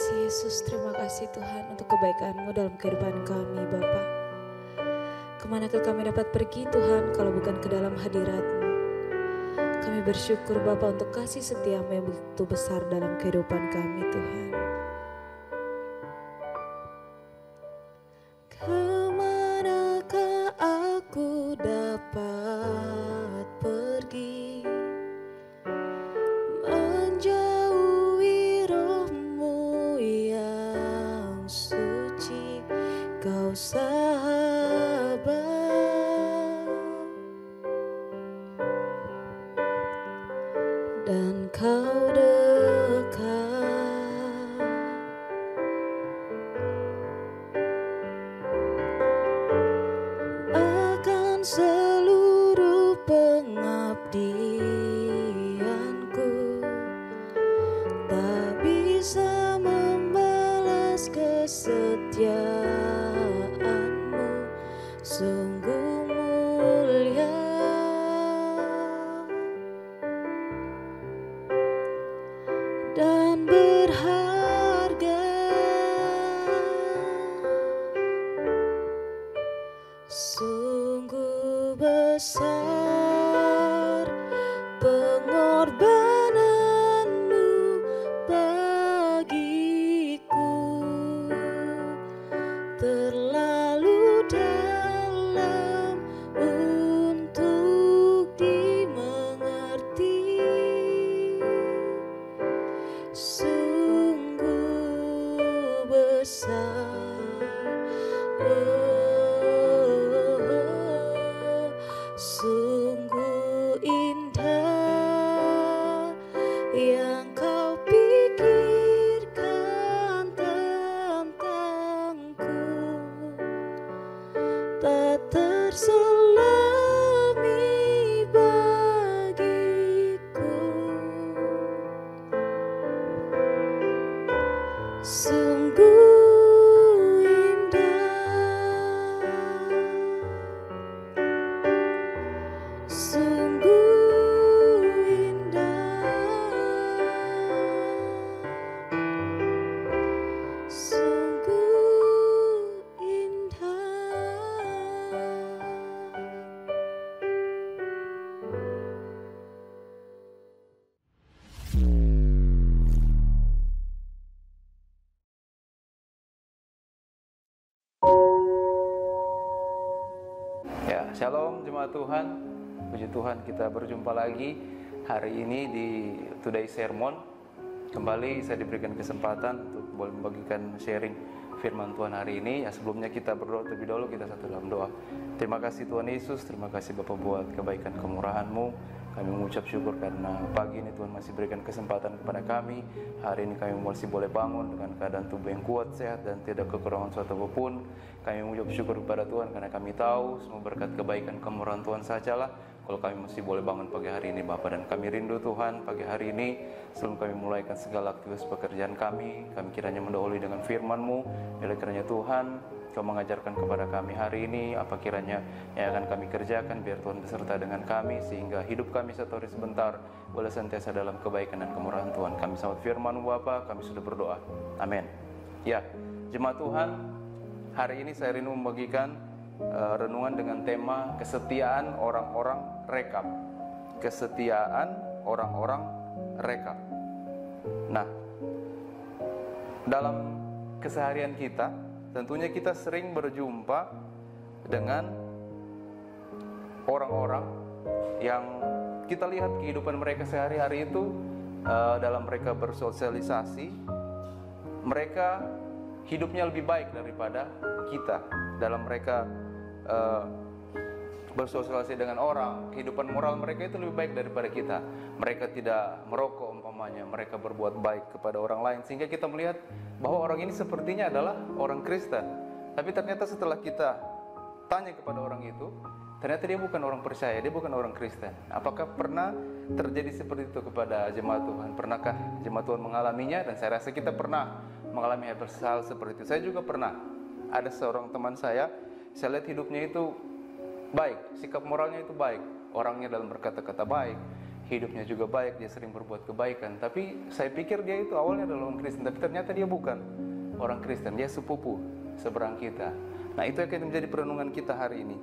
kasih Yesus, terima kasih Tuhan untuk kebaikan-Mu dalam kehidupan kami Bapa. Kemanakah kami dapat pergi Tuhan kalau bukan ke dalam hadirat-Mu. Kami bersyukur Bapa untuk kasih setia-Mu yang begitu besar dalam kehidupan kami Tuhan. Kemanakah aku dapat pergi menjauhi roh-Mu yang suci, Kau sahabat dan Kau dekat. Akan seluruh pengabdianku, tak bisa membalas kesetiaan-Mu, sungguh mulia dan berharga. Sungguh besar pengorbanan-Mu bagiku, terlalu dalam untuk dimengerti. Sungguh besar, sungguh indah yang Kau pikirkan tentangku, tak terselami bagiku. Sungguh indah, sungguh indah, sungguh indah. Ya, shalom jemaat Tuhan. Puji Tuhan kita berjumpa lagi hari ini di Today Sermon. Kembali saya diberikan kesempatan untuk boleh membagikan sharing firman Tuhan hari ini. Ya, sebelumnya kita berdoa terlebih dahulu, kita satu dalam doa. Terima kasih Tuhan Yesus, terima kasih Bapa buat kebaikan kemurahan-Mu. Kami mengucap syukur karena pagi ini Tuhan masih berikan kesempatan kepada kami. Hari ini kami masih boleh bangun dengan keadaan tubuh yang kuat, sehat, dan tidak kekurangan suatu apapun. Kami mengucap syukur kepada Tuhan karena kami tahu semua berkat kebaikan kemurahan Tuhan sajalah kalau kami masih boleh bangun pagi hari ini Bapa. Dan kami rindu Tuhan pagi hari ini sebelum kami mulaikan segala aktivitas pekerjaan kami kiranya mendahului dengan firman-Mu. Oleh kiranya Tuhan Kau mengajarkan kepada kami hari ini apa kiranya yang akan kami kerjakan, biar Tuhan beserta dengan kami sehingga hidup kami satu hari sebentar boleh senantiasa dalam kebaikan dan kemurahan Tuhan. Kami sambut firman-Mu Bapa, kami sudah berdoa. Amin. Ya, jemaat Tuhan, hari ini saya rindu membagikan renungan dengan tema kesetiaan orang-orang rekap. Kesetiaan orang-orang rekap. Nah, dalam keseharian kita, tentunya kita sering berjumpa dengan orang-orang yang kita lihat kehidupan mereka sehari-hari itu dalam mereka bersosialisasi, mereka hidupnya lebih baik daripada kita. Dalam mereka bersosialisasi dengan orang, kehidupan moral mereka itu lebih baik daripada kita. Mereka tidak merokok umpamanya, mereka berbuat baik kepada orang lain, sehingga kita melihat bahwa orang ini sepertinya adalah orang Kristen. Tapi ternyata setelah kita tanya kepada orang itu, ternyata dia bukan orang percaya, dia bukan orang Kristen. Apakah pernah terjadi seperti itu kepada jemaat Tuhan? Pernahkah jemaat Tuhan mengalaminya? Dan saya rasa kita pernah mengalami hal seperti itu. Saya juga pernah. Ada seorang teman saya lihat hidupnya itu baik, sikap moralnya itu baik, orangnya dalam berkata-kata baik, hidupnya juga baik, dia sering berbuat kebaikan. Tapi saya pikir dia itu awalnya adalah orang Kristen, tapi ternyata dia bukan orang Kristen, dia sepupu seberang kita. Nah, itu akan menjadi perenungan kita hari ini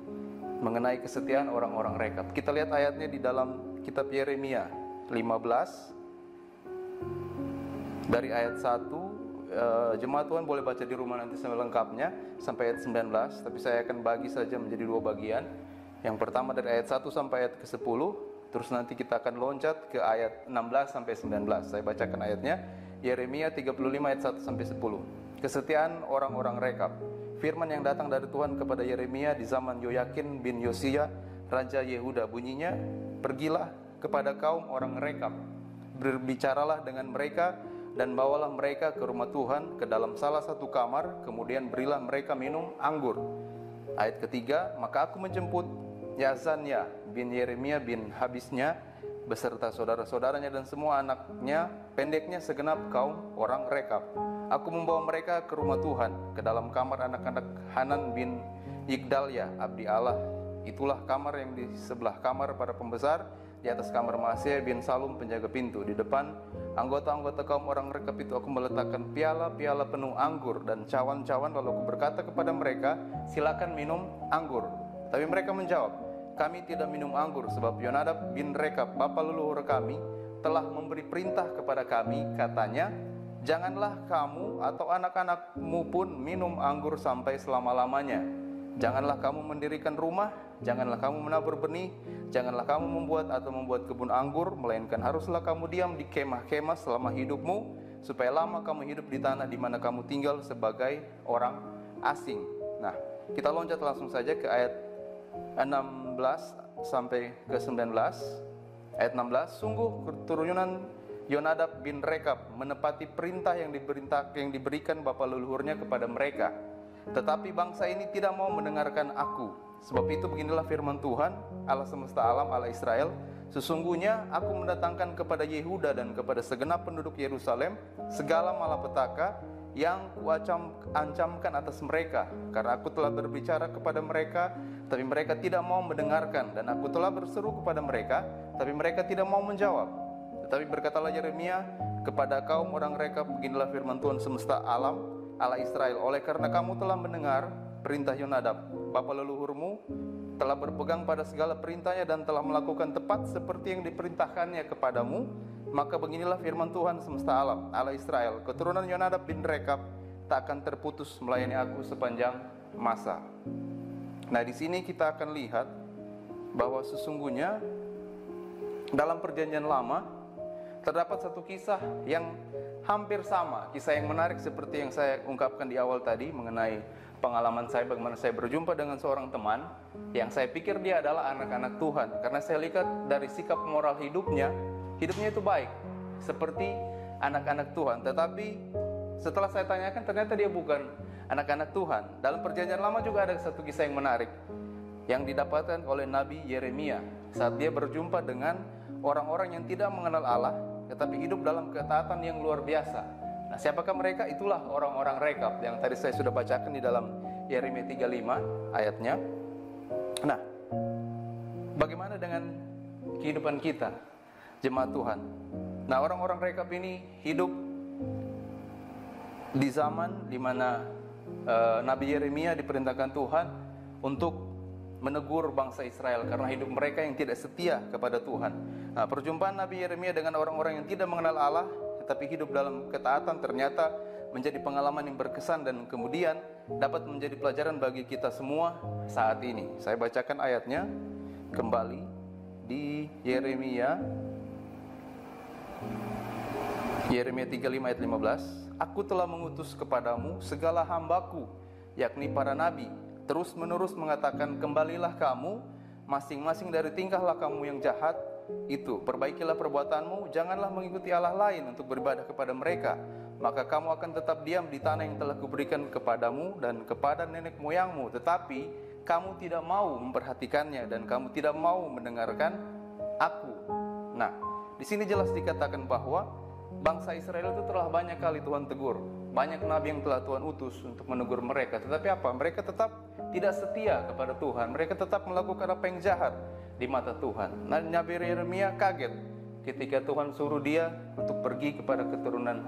mengenai kesetiaan orang-orang rekap. Kita lihat ayatnya di dalam kitab Yeremia 15 dari ayat 1. Jemaat Tuhan boleh baca di rumah nanti sampai lengkapnya sampai ayat 19, tapi saya akan bagi saja menjadi 2 bagian. Yang pertama dari ayat 1 sampai ayat ke-10, terus nanti kita akan loncat ke ayat 16 sampai 19. Saya bacakan ayatnya. Yeremia 35 ayat 1 sampai 10. Kesetiaan orang-orang rekap. Firman yang datang dari Tuhan kepada Yeremia di zaman Yoyakin bin Yosia, Raja Yehuda, bunyinya, pergilah kepada kaum orang rekap, berbicaralah dengan mereka dan bawalah mereka ke rumah Tuhan ke dalam salah satu kamar, kemudian berilah mereka minum anggur. Ayat ketiga, maka aku menjemput Yazania bin Yeremia bin Habisnya beserta saudara-saudaranya dan semua anaknya, pendeknya segenap kaum orang rekap. Aku membawa mereka ke rumah Tuhan, ke dalam kamar anak-anak Hanan bin Yigdalia, abdi Allah. Itulah kamar yang di sebelah kamar para pembesar, di atas kamar Maaseia bin Salum penjaga pintu. Di depan anggota-anggota kaum orang rekap itu aku meletakkan piala-piala penuh anggur dan cawan-cawan, lalu aku berkata kepada mereka, silakan minum anggur. Tapi mereka menjawab, kami tidak minum anggur, sebab Yonadab bin Rekab, bapa leluhur kami, telah memberi perintah kepada kami, katanya, janganlah kamu atau anak-anakmu pun minum anggur sampai selama-lamanya. Janganlah kamu mendirikan rumah, janganlah kamu menabur benih, janganlah kamu membuat kebun anggur, melainkan haruslah kamu diam di kemah-kemah selama hidupmu, supaya lama kamu hidup di tanah di mana kamu tinggal sebagai orang asing. Nah, kita loncat langsung saja ke ayat 16 sampai ke 19. Ayat 16, sungguh keturunan Yonadab bin Rekab menepati perintah yang diberikan bapa leluhurnya kepada mereka. Tetapi bangsa ini tidak mau mendengarkan aku. Sebab itu beginilah firman Tuhan, Allah semesta alam, Allah Israel, sesungguhnya aku mendatangkan kepada Yehuda dan kepada segenap penduduk Yerusalem segala malapetaka yang kuancamkan atas mereka, karena aku telah berbicara kepada mereka, tapi mereka tidak mau mendengarkan, dan aku telah berseru kepada mereka, tapi mereka tidak mau menjawab. Tetapi berkatalah Yeremia kepada kaum orang rekap, beginilah firman Tuhan semesta alam, Allah Israel, oleh karena kamu telah mendengar perintah Yonadab, bapa leluhurmu, telah berpegang pada segala perintahnya dan telah melakukan tepat seperti yang diperintahkannya kepadamu, maka beginilah firman Tuhan semesta alam, Allah Israel, keturunan Yonadab bin Rekab tak akan terputus melayani aku sepanjang masa. Nah, di sini kita akan lihat bahwa sesungguhnya dalam perjanjian lama terdapat satu kisah yang hampir sama, kisah yang menarik seperti yang saya ungkapkan di awal tadi mengenai pengalaman saya bagaimana saya berjumpa dengan seorang teman yang saya pikir dia adalah anak-anak Tuhan, karena saya lihat dari sikap moral hidupnya itu baik seperti anak-anak Tuhan. Tetapi setelah saya tanyakan ternyata dia bukan anak-anak Tuhan. Dalam perjanjian lama juga ada satu kisah yang menarik yang didapatkan oleh Nabi Yeremia saat dia berjumpa dengan orang-orang yang tidak mengenal Allah tetapi hidup dalam ketaatan yang luar biasa. Nah, siapakah mereka? Itulah orang-orang rekap yang tadi saya sudah bacakan di dalam Yeremia 35 ayatnya. Nah, bagaimana dengan kehidupan kita, jemaat Tuhan? Nah, orang-orang rekap ini hidup di zaman di mana Nabi Yeremia diperintahkan Tuhan untuk menegur bangsa Israel karena hidup mereka yang tidak setia kepada Tuhan. Nah, perjumpaan Nabi Yeremia dengan orang-orang yang tidak mengenal Allah tetapi hidup dalam ketaatan ternyata menjadi pengalaman yang berkesan dan kemudian dapat menjadi pelajaran bagi kita semua saat ini. Saya bacakan ayatnya kembali di Yeremia 35 ayat 15. Aku telah mengutus kepadamu segala hambaku, yakni para nabi, terus-menerus mengatakan, kembalilah kamu masing-masing dari tingkah lakumu yang jahat itu, perbaikilah perbuatanmu, janganlah mengikuti Allah lain untuk beribadah kepada mereka, maka kamu akan tetap diam di tanah yang telah kuberikan kepadamu dan kepada nenek moyangmu. Tetapi kamu tidak mau memperhatikannya dan kamu tidak mau mendengarkan aku. Nah, di sini jelas dikatakan bahwa bangsa Israel itu telah banyak kali Tuhan tegur, banyak nabi yang telah Tuhan utus untuk menegur mereka. Tetapi apa? Mereka tetap tidak setia kepada Tuhan. Mereka tetap melakukan apa yang jahat di mata Tuhan. Nah, Nabi Yeremia kaget ketika Tuhan suruh dia untuk pergi kepada keturunan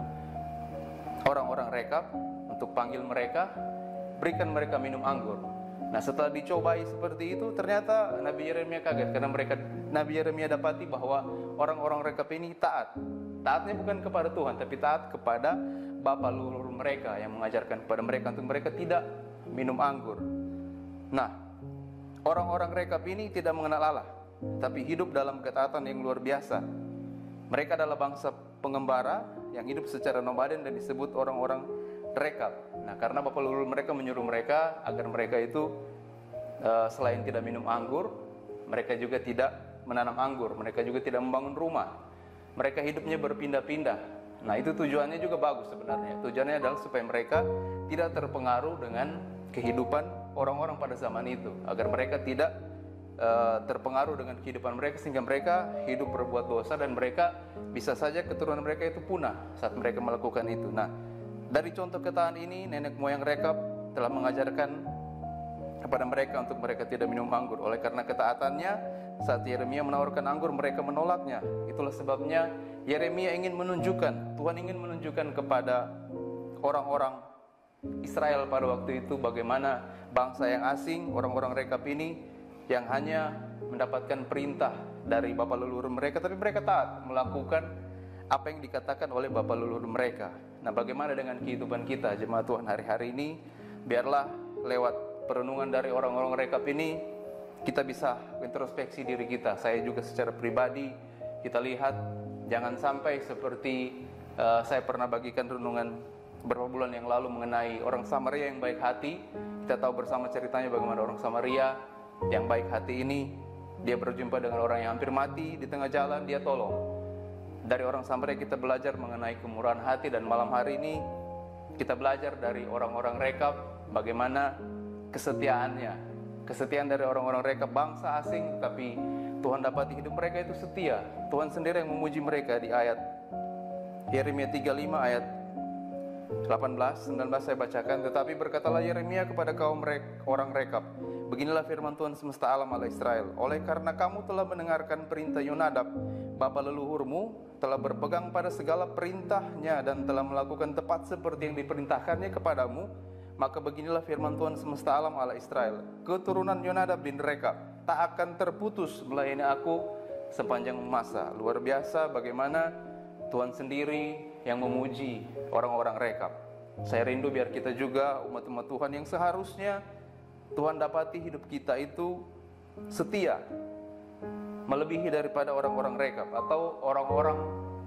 orang-orang Rekab, untuk panggil mereka, berikan mereka minum anggur. Nah, setelah dicobai seperti itu, ternyata Nabi Yeremia kaget karena Nabi Yeremia dapati bahwa orang-orang Rekab ini taat. Taatnya bukan kepada Tuhan, tapi taat kepada bapa leluhur mereka yang mengajarkan kepada mereka untuk mereka tidak minum anggur. Nah, orang-orang Rekab ini tidak mengenal Allah, tapi hidup dalam ketaatan yang luar biasa. Mereka adalah bangsa pengembara yang hidup secara nomaden dan disebut orang-orang Rekab. Nah, karena bapak leluhur mereka menyuruh mereka agar mereka itu selain tidak minum anggur, mereka juga tidak menanam anggur, mereka juga tidak membangun rumah. Mereka hidupnya berpindah-pindah. Nah, itu tujuannya juga bagus sebenarnya. Tujuannya adalah supaya mereka tidak terpengaruh dengan kehidupan orang-orang pada zaman itu, agar mereka tidak terpengaruh dengan kehidupan mereka sehingga mereka hidup berbuat dosa dan mereka bisa saja keturunan mereka itu punah saat mereka melakukan itu. Nah, dari contoh ketaatan ini, nenek moyang Rekab telah mengajarkan kepada mereka untuk mereka tidak minum anggur. Oleh karena ketaatannya, saat Yeremia menawarkan anggur, mereka menolaknya. Itulah sebabnya Yeremia Tuhan ingin menunjukkan kepada orang-orang Israel pada waktu itu bagaimana bangsa yang asing, orang-orang Rekab ini yang hanya mendapatkan perintah dari bapa leluhur mereka, tapi mereka taat melakukan apa yang dikatakan oleh bapa leluhur mereka. Nah, bagaimana dengan kehidupan kita jemaat Tuhan hari-hari ini? Biarlah lewat perenungan dari orang-orang Rekab ini kita bisa introspeksi diri kita. Saya juga secara pribadi, kita lihat jangan sampai seperti saya pernah bagikan renungan beberapa bulan yang lalu mengenai orang Samaria yang baik hati. Kita tahu bersama ceritanya bagaimana orang Samaria yang baik hati ini, dia berjumpa dengan orang yang hampir mati di tengah jalan, dia tolong. Dari orang Samaria kita belajar mengenai kemurahan hati, dan malam hari ini kita belajar dari orang-orang Rekab bagaimana kesetiaannya. Kesetiaan dari orang-orang Rekab, bangsa asing, tapi Tuhan dapati hidup mereka itu setia. Tuhan sendiri yang memuji mereka di ayat Yeremia 35 ayat 18, 19 saya bacakan. Tetapi berkatalah Yeremia kepada kaum orang Rekab, beginilah firman Tuhan semesta alam Allah Israel. Oleh karena kamu telah mendengarkan perintah Yonadab, bapa leluhurmu, telah berpegang pada segala perintahnya dan telah melakukan tepat seperti yang diperintahkannya kepadamu, maka beginilah firman Tuhan semesta alam Allah Israel. Keturunan Yonadab bin Rekab tak akan terputus melayani aku sepanjang masa. Luar biasa bagaimana Tuhan sendiri yang memuji orang-orang Rekab. Saya rindu biar kita juga umat-umat Tuhan yang seharusnya Tuhan dapati hidup kita itu setia, melebihi daripada orang-orang Rekab atau orang-orang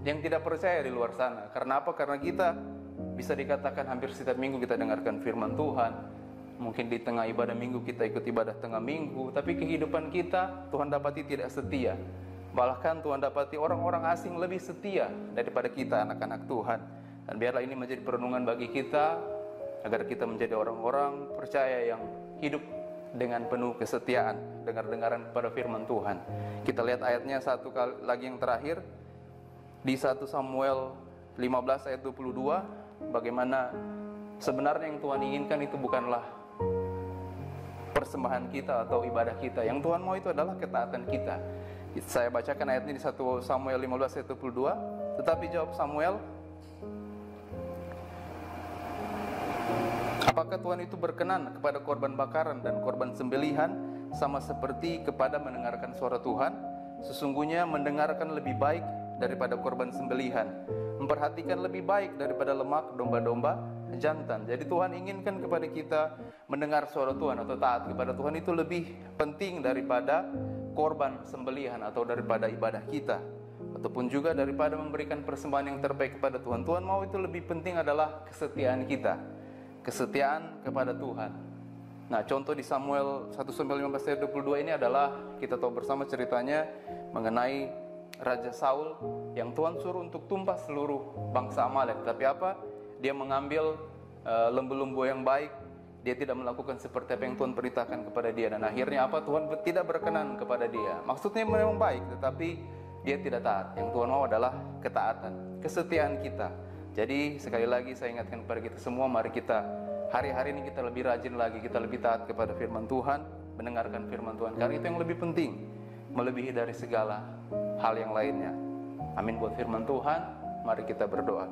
yang tidak percaya di luar sana. Karena apa? Karena kita bisa dikatakan hampir setiap minggu kita dengarkan firman Tuhan. Mungkin di tengah ibadah minggu kita ikut ibadah tengah minggu, tapi kehidupan kita Tuhan dapati tidak setia. Bahkan Tuhan dapati orang-orang asing lebih setia daripada kita anak-anak Tuhan. Dan biarlah ini menjadi perenungan bagi kita, agar kita menjadi orang-orang percaya yang hidup dengan penuh kesetiaan, dengar-dengaran kepada firman Tuhan. Kita lihat ayatnya satu kali lagi yang terakhir di 1 Samuel 15 ayat 22, bagaimana sebenarnya yang Tuhan inginkan itu bukanlah persembahan kita atau ibadah kita. Yang Tuhan mau itu adalah ketaatan kita. Saya bacakan ayatnya di 1 Samuel 15 ayat 22. Tetapi jawab Samuel, apakah Tuhan itu berkenan kepada korban bakaran dan korban sembelihan sama seperti kepada mendengarkan suara Tuhan? Sesungguhnya mendengarkan lebih baik daripada korban sembelihan, memperhatikan lebih baik daripada lemak domba-domba jantan. Jadi Tuhan inginkan kepada kita mendengar suara Tuhan atau taat kepada Tuhan itu lebih penting daripada korban sembelihan atau daripada ibadah kita, ataupun juga daripada memberikan persembahan yang terbaik kepada Tuhan. Tuhan mau itu lebih penting adalah kesetiaan kita, kesetiaan kepada Tuhan. Nah, contoh di 1 Samuel 15 ayat 22 ini adalah kita tahu bersama ceritanya mengenai Raja Saul yang Tuhan suruh untuk tumpah seluruh bangsa Amalek. Tapi apa? Dia mengambil lembu-lembu yang baik. Dia tidak melakukan seperti apa yang Tuhan perintahkan kepada dia. Dan akhirnya apa? Tuhan tidak berkenan kepada dia. Maksudnya memang baik, tetapi dia tidak taat. Yang Tuhan mau adalah ketaatan, kesetiaan kita. Jadi sekali lagi saya ingatkan kepada kita semua, mari kita hari-hari ini kita lebih rajin lagi, kita lebih taat kepada firman Tuhan, mendengarkan firman Tuhan. Karena itu yang lebih penting, melebihi dari segala hal yang lainnya. Amin buat firman Tuhan. Mari kita berdoa.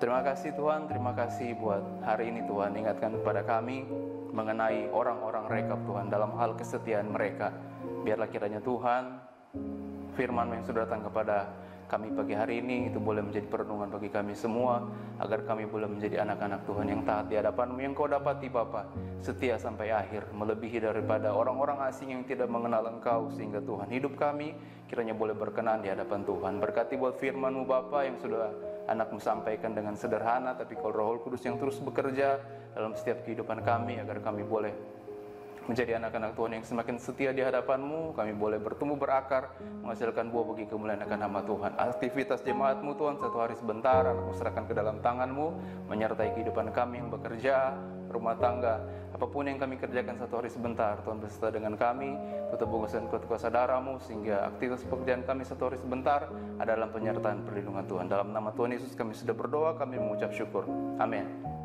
Terima kasih Tuhan, terima kasih buat hari ini Tuhan. Ingatkan kepada kami mengenai orang-orang rekap Tuhan dalam hal kesetiaan mereka. Biarlah kiranya Tuhan, firman yang sudah datang kepada kami pagi hari ini itu boleh menjadi perenungan bagi kami semua, agar kami boleh menjadi anak-anak Tuhan yang taat di hadapan-Mu, yang Kau dapati Bapa, setia sampai akhir, melebihi daripada orang-orang asing yang tidak mengenal Engkau, sehingga Tuhan hidup kami kiranya boleh berkenan di hadapan Tuhan. Berkati buat firman-Mu Bapa yang sudah anak-Mu sampaikan dengan sederhana, tapi Kau Roh Kudus yang terus bekerja dalam setiap kehidupan kami, agar kami boleh menjadi anak-anak Tuhan yang semakin setia di hadapan-Mu. Kami boleh bertumbuh berakar, menghasilkan buah bagi kemuliaan akan nama Tuhan. Aktivitas jemaat-Mu Tuhan, satu hari sebentar Anak-Mu serahkan ke dalam tangan-Mu, menyertai kehidupan kami yang bekerja, rumah tangga, apapun yang kami kerjakan satu hari sebentar, Tuhan beserta dengan kami. Tutup bungkus dan kuasa darah-Mu, sehingga aktivitas pekerjaan kami satu hari sebentar ada dalam penyertaan perlindungan Tuhan. Dalam nama Tuhan Yesus kami sudah berdoa, kami mengucap syukur. Amin.